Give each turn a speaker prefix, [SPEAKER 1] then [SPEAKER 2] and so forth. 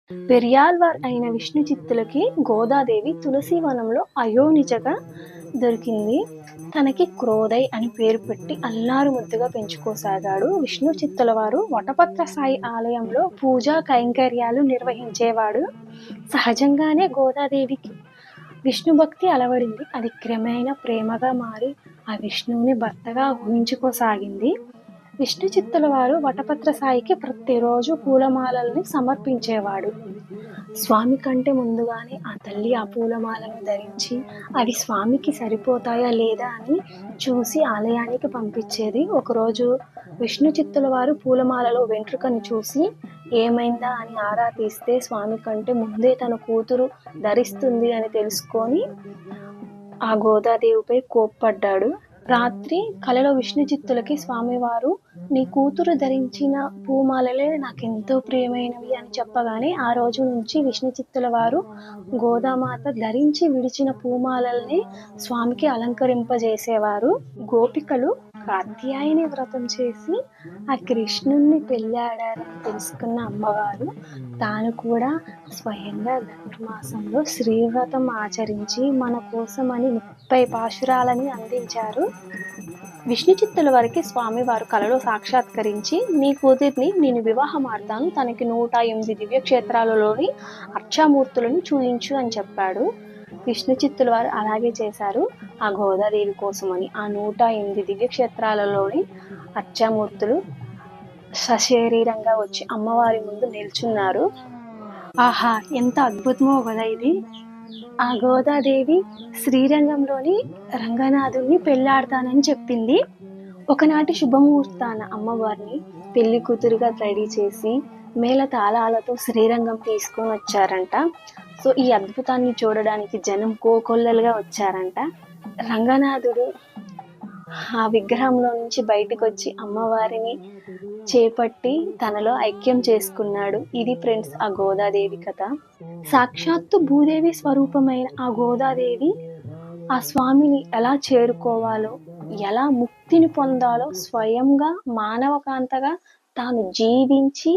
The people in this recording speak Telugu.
[SPEAKER 1] పెరియాళ్వార్ అయిన విష్ణు చిత్తులకి గోదాదేవి తులసి వనంలో అయోనిజగా దొరికింది. తనకి క్రోధై అని పేరు పెట్టి అల్లారు ముద్దుగా పెంచుకోసాగాడు. విష్ణు చిత్తుల వారు వటపత్ర సాయి ఆలయంలో పూజా కైంకర్యాలు నిర్వహించేవాడు. సహజంగానే గోదాదేవికి విష్ణు భక్తి అలవడింది. అది క్రమేణా ప్రేమగా మారి ఆ విష్ణువుని భర్తగా ఊహించుకోసాగింది. విష్ణు చిత్తుల వారు వటపత్ర సాయికి ప్రతిరోజు పూలమాలల్ని సమర్పించేవాడు. స్వామి కంటే ముందుగానే ఆ తల్లి ఆ పూలమాలను ధరించి అవి స్వామికి సరిపోతాయా లేదా అని చూసి ఆలయానికి పంపించేది. ఒకరోజు విష్ణు చిత్తుల వారు పూలమాలలో వెంట్రుకను చూసి ఏమైందా అని ఆరా తీస్తే స్వామి కంటే ముందే తన కూతురు ధరిస్తుంది అని తెలుసుకొని ఆ గోదాదేవిపై కోప్పడ్డాడు. రాత్రి కలలో విష్ణు చిత్తులకి స్వామివారు నీ కూతురు ధరించిన పూమాలలే నాకెంతో ప్రియమైనవి అని చెప్పగానే ఆ రోజు నుంచి విష్ణు చిత్తుల వారు గోదామాత ధరించి విడిచిన పూమాలల్ని స్వామికి అలంకరింపజేసేవారు. గోపికలు కాత్యాయని వ్రతం చేసి ఆ కృష్ణుణ్ణి పెళ్ళాడారని తెలుసుకున్న అమ్మవారు తాను కూడా స్వయంగా ధనుర్మాసంలో శ్రీవ్రతం ఆచరించి మన కోసమని 30 పాశురాలని అందించారు. విష్ణు చిత్తుల వారికి స్వామివారు కలలో సాక్షాత్కరించి నీ కూతుర్ని నేను వివాహం ఆడతాను, తనకి 108 దివ్యక్షేత్రాలలోని అర్చామూర్తులను చూయించు అని చెప్పాడు. విష్ణు చిత్తుల వారు అలాగే చేశారు. ఆ గోదాదేవి కోసమని ఆ 108 దివ్యక్షేత్రాలలోని అర్చామూర్తులు సశరీరంగా వచ్చి అమ్మవారి ముందు నిల్చున్నారు. ఆహా, ఎంత అద్భుతమో కదా ఇది. ఆ గోదాదేవి శ్రీరంగంలోని రంగనాథుని పెళ్ళాడతానని చెప్పింది. ఒకనాటి శుభముహూర్తాన అమ్మవారిని పెళ్లి కూతురుగా రెడీ చేసి మేళ తాళాలతో శ్రీరంగం తీసుకొని వచ్చారంట. సో ఈ అద్భుతాన్ని చూడడానికి జనం కోకొల్లలుగా వచ్చారంట. రంగనాథుడు ఆ విగ్రహంలో నుంచి బయటకు వచ్చి అమ్మవారిని చేపట్టి తనలో ఐక్యం చేసుకున్నాడు. ఇది ఫ్రెండ్స్ ఆ గోదాదేవి కథ. సాక్షాత్తు భూదేవి స్వరూపమైన ఆ గోదాదేవి ఆ స్వామిని ఎలా చేరుకోవాలో, ఎలా ముక్తిని పొందాలో స్వయంగా మానవకాంతగా తాను జీవించి